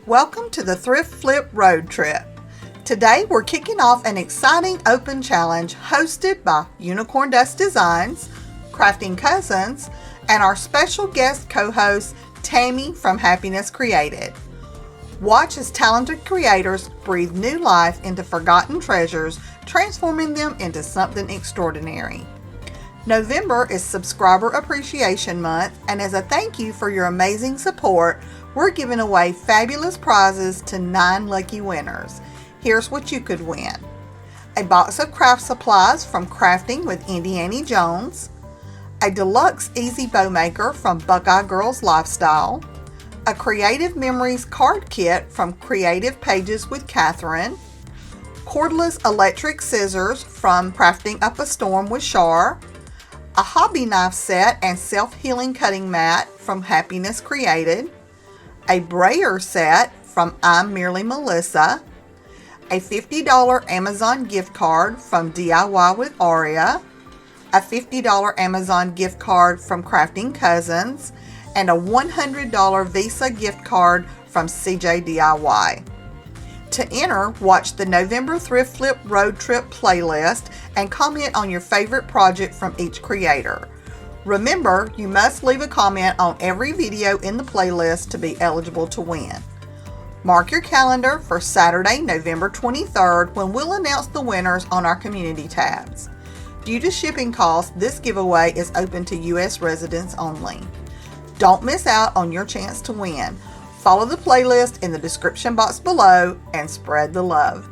Welcome to the Thrift Flip Road Trip. Today we're kicking off an exciting open challenge hosted by Unicorn Dust Designs, Crafting Cousins, and our special guest co-host Tammy from Happiness Created. Watch as talented creators breathe new life into forgotten treasures, transforming them into something extraordinary. November is Subscriber Appreciation Month, and as a thank you for your amazing support, we're giving away fabulous prizes to 9 lucky winners. Here's what you could win: a box of craft supplies from Crafting with Indiana Jones, a deluxe easy bow maker from Buckeye Girls Lifestyle, a Creative Memories card kit from Creative Pages with Catherine, cordless electric scissors from Crafting Up a Storm with Shar, a hobby knife set and self-healing cutting mat from Happiness Created, a brayer set from I'm Merely Melissa, a $50 Amazon gift card from DIY with Aurea, a $50 Amazon gift card from Crafting Cousins, and a $100 Visa gift card from CJ DIY. To enter, watch the November Thrift Flip Road Trip playlist and comment on your favorite project from each creator. Remember, you must leave a comment on every video in the playlist to be eligible to win. Mark your calendar for Saturday, November 23rd, when we'll announce the winners on our community tabs. Due to shipping costs, this giveaway is open to U.S. residents only. Don't miss out on your chance to win. Follow the playlist in the description box below and spread the love.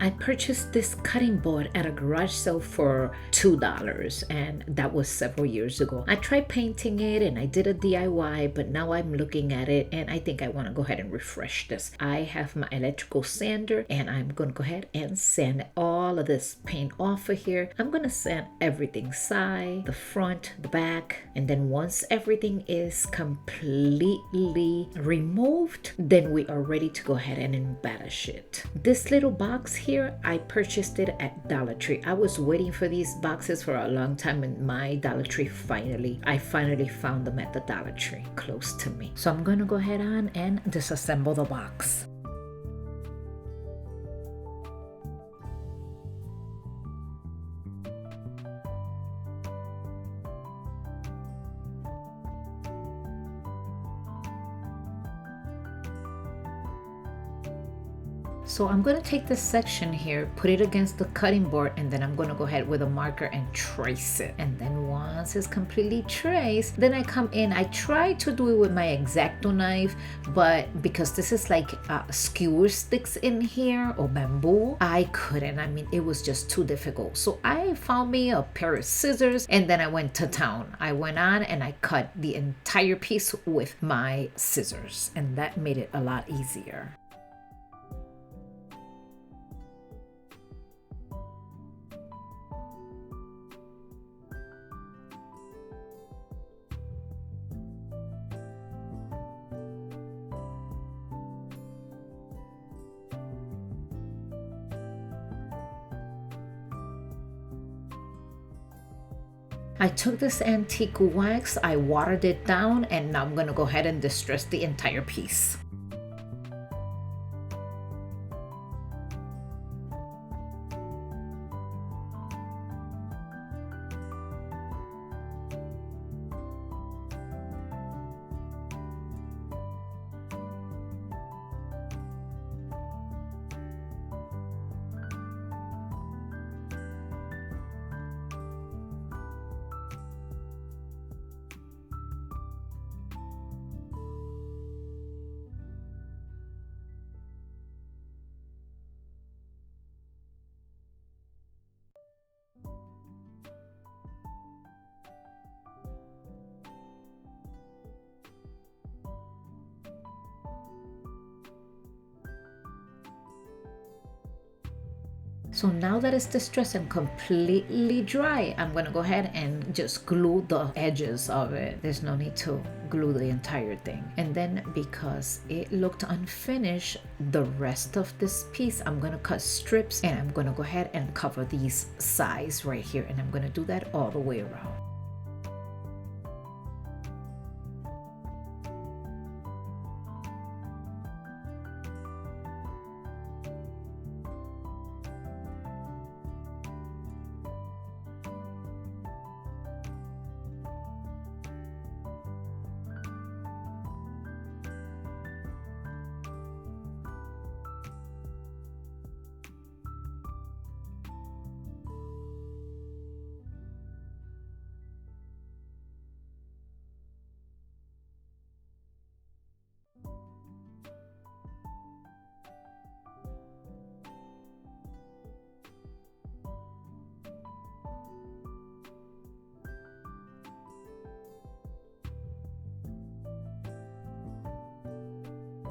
I purchased this cutting board at a garage sale for $2, and that was several years ago. I tried painting it and I did a DIY, but now I'm looking at it and I think I want to go ahead and refresh this. I have my electrical sander and I'm going to go ahead and sand all of this paint off of here. I'm going to sand everything, side, the front, the back, and then once everything is completely removed, then we are ready to go ahead and embellish it. This little box here, I purchased it at Dollar Tree. I was waiting for these boxes for a long time, and my Dollar Tree I finally found them at the Dollar Tree close to me. So I'm gonna go ahead on and disassemble the box. So I'm going to take this section here, put it against the cutting board, and then I'm going to go ahead with a marker and trace it. And then once it's completely traced, then I come in. I try to do it with my X-Acto knife, but because this is like skewer sticks in here or bamboo, I couldn't. I mean, it was just too difficult. So I found me a pair of scissors and then I went to town. I went on and I cut the entire piece with my scissors, and that made it a lot easier. I took this antique wax, I watered it down, and now I'm gonna go ahead and distress the entire piece. So now that it's distressed and completely dry, I'm gonna go ahead and just glue the edges of it. There's no need to glue the entire thing. And then because it looked unfinished, the rest of this piece, I'm gonna cut strips and I'm gonna go ahead and cover these sides right here. And I'm gonna do that all the way around.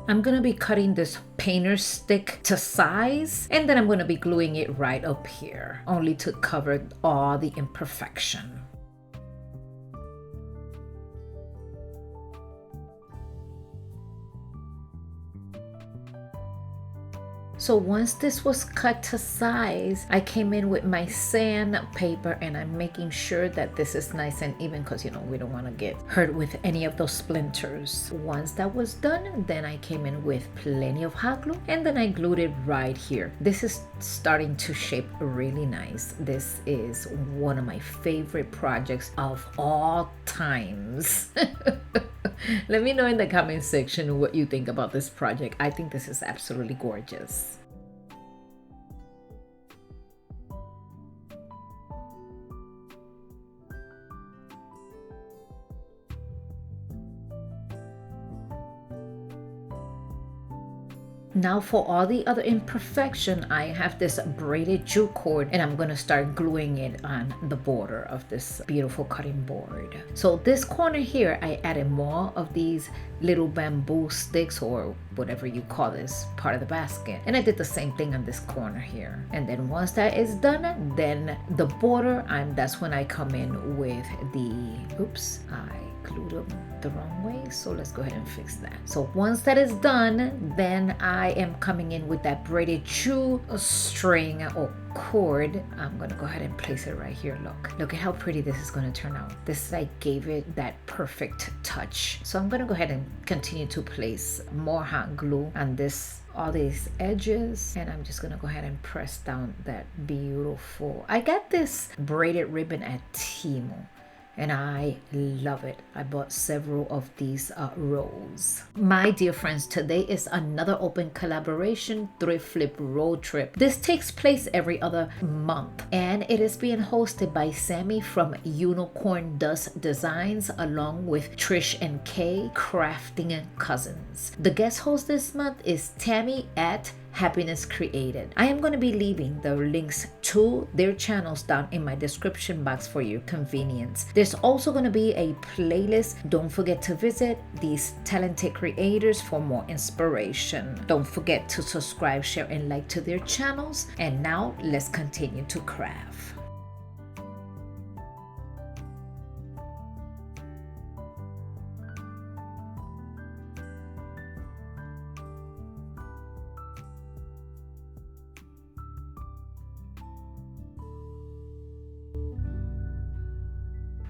I'm gonna be cutting this painter stick to size, and then I'm gonna be gluing it right up here, only to cover all the imperfection. So once this was cut to size, I came in with my sandpaper and I'm making sure that this is nice and even because, you know, we don't want to get hurt with any of those splinters. Once that was done, then I came in with plenty of hot glue and then I glued it right here. This is starting to shape really nice. This is one of my favorite projects of all times. Let me know in the comment section what you think about this project. I think this is absolutely gorgeous. Now for all the other imperfection, I have this braided jute cord and I'm going to start gluing it on the border of this beautiful cutting board. So this corner here, I added more of these little bamboo sticks or whatever you call this part of the basket. And I did the same thing on this corner here. And then once that is done, then the border, and that's when I come in with the, oops, I glued them the wrong way, so let's go ahead and fix that. So once that is done, then I am coming in with that braided jute string or cord. I'm gonna go ahead and place it right here. Look at how pretty this is gonna turn out. This like gave it that perfect touch. So I'm gonna go ahead and continue to place more hot glue on this, all these edges, and I'm just gonna go ahead and press down that beautiful, I got this braided ribbon at Temu and I love it. I bought several of these rolls. My dear friends, today is another open collaboration thrift flip road trip. This takes place every other month and it is being hosted by Sammy from Unicorn Dust Designs along with Trish and Kay Crafting Cousins. The guest host this month is Tammy at Happiness Created. I am going to be leaving the links to their channels down in my description box for your convenience. There's also going to be a playlist. Don't forget to visit these talented creators for more inspiration. Don't forget to subscribe, share, and like to their channels. And now let's continue to craft.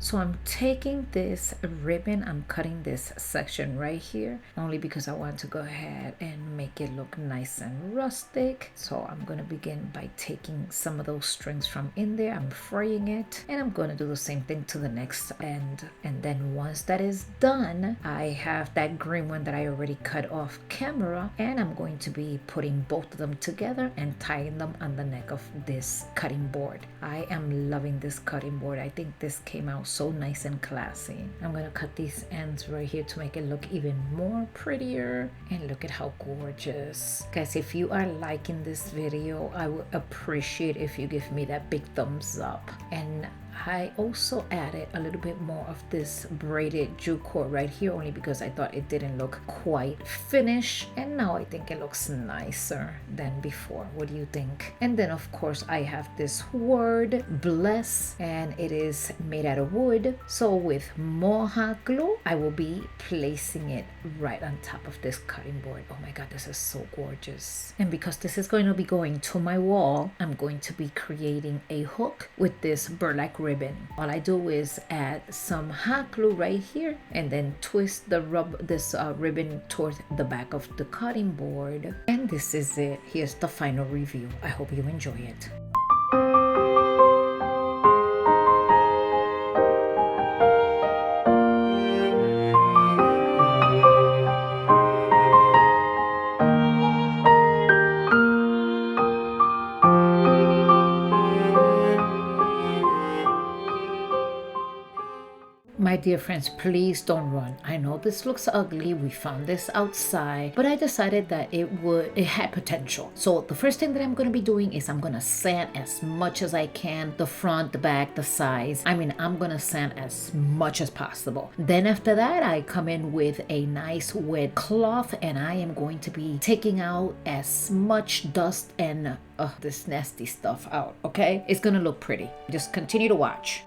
So I'm taking this ribbon, I'm cutting this section right here only because I want to go ahead and make it look nice and rustic. So I'm going to begin by taking some of those strings from in there, I'm fraying it, and I'm going to do the same thing to the next end. And then once that is done, I have that green one that I already cut off camera, and I'm going to be putting both of them together and tying them on the neck of this cutting board. I am loving this cutting board. I think this came out so nice and classy. I'm gonna cut these ends right here to make it look even more prettier, and look at how gorgeous. Guys, if you are liking this video, I would appreciate if you give me that big thumbs up. And I also added a little bit more of this braided jute cord right here only because I thought it didn't look quite finished, and now I think it looks nicer than before. What do you think? And then of course I have this word bless, and it is made out of wood. So with more hot glue, I will be placing it right on top of this cutting board. Oh my god, this is so gorgeous. And because this is going to be going to my wall, I'm going to be creating a hook with this burlap ribbon. All I do is add some hot glue right here and then twist the ribbon towards the back of the cutting board. And this is it. Here's the final review. I hope you enjoy it. My dear friends, please don't run. I know this looks ugly. We found this outside, but I decided that it had potential. So the first thing that I'm going to be doing is I'm going to sand as much as I can, the front, the back, the sides. I mean, I'm going to sand as much as possible. Then after that, I come in with a nice wet cloth and I am going to be taking out as much dust and this nasty stuff out, okay? It's going to look pretty. Just continue to watch.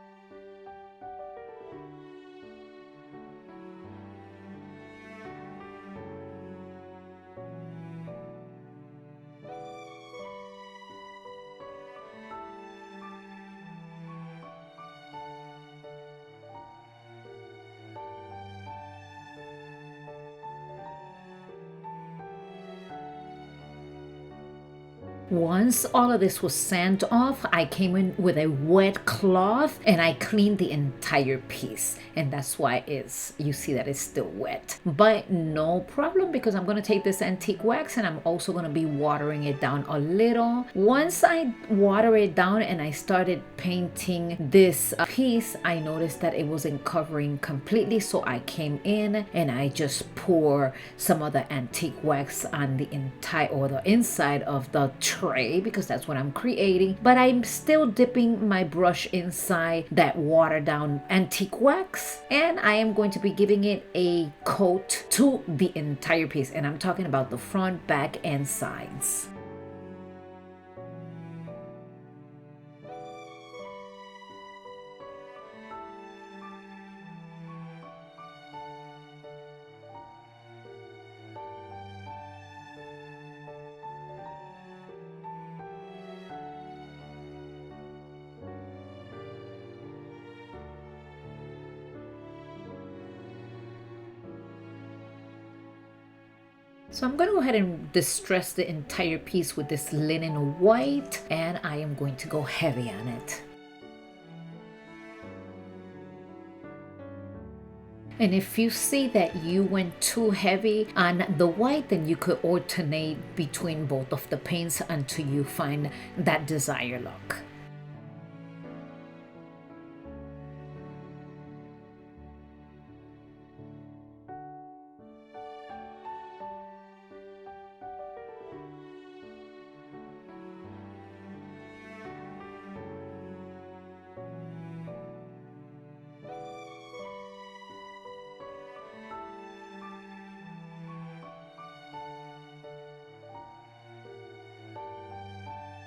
Once all of this was sanded off, I came in with a wet cloth and I cleaned the entire piece. And that's why you see that it's still wet. But no problem, because I'm going to take this antique wax and I'm also going to be watering it down a little. Once I water it down and I started painting this piece, I noticed that it wasn't covering completely. So I came in and I just pour some of the antique wax on the inside of the tray, because that's what I'm creating. But I'm still dipping my brush inside that watered down antique wax, and I am going to be giving it a coat to the entire piece, and I'm talking about the front, back, and sides. So I'm going to go ahead and distress the entire piece with this linen white, and I am going to go heavy on it. And if you see that you went too heavy on the white, then you could alternate between both of the paints until you find that desired look.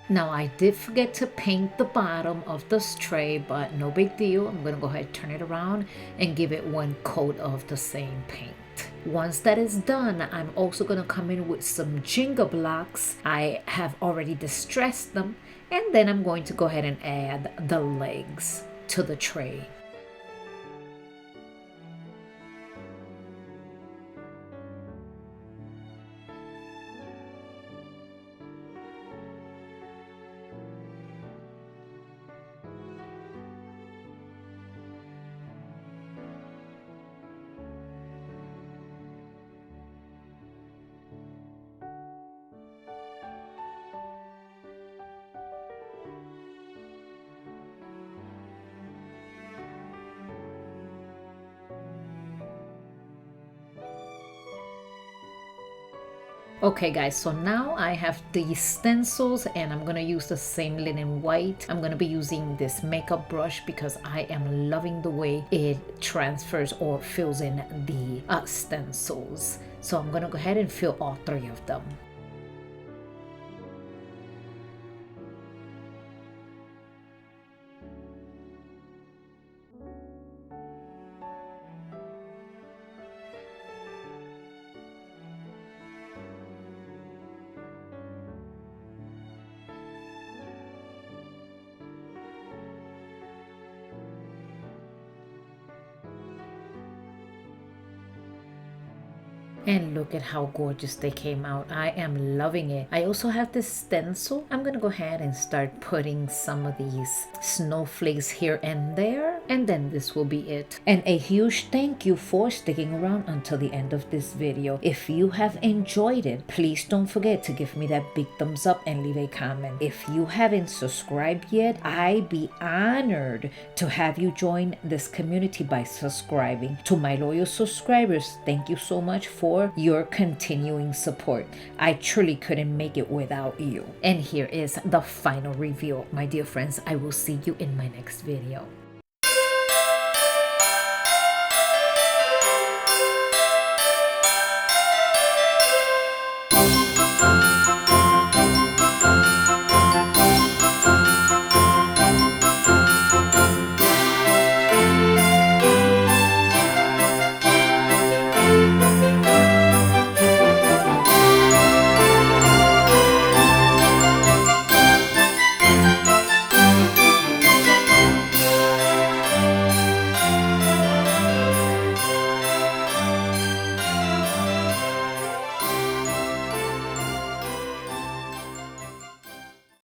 Now I did forget to paint the bottom of this tray, but no big deal. I'm going to go ahead and turn it around and give it one coat of the same paint. Once that is done, I'm also going to come in with some Jenga blocks. I have already distressed them, and then I'm going to go ahead and add the legs to the tray. Okay guys, so now I have these stencils and I'm going to use the same linen white. I'm going to be using this makeup brush because I am loving the way it transfers or fills in the stencils. So I'm going to go ahead and fill all three of them. And look at how gorgeous they came out. I am loving it. I also have this stencil. I'm gonna go ahead and start putting some of these snowflakes here and there, and then this will be it. And a huge thank you for sticking around until the end of this video. If you have enjoyed it, please don't forget to give me that big thumbs up and leave a comment. If you haven't subscribed yet, I'd be honored to have you join this community by subscribing. To my loyal subscribers, thank you so much for your continuing support. I truly couldn't make it without you. And here is the final review. My dear friends, I will see you in my next video.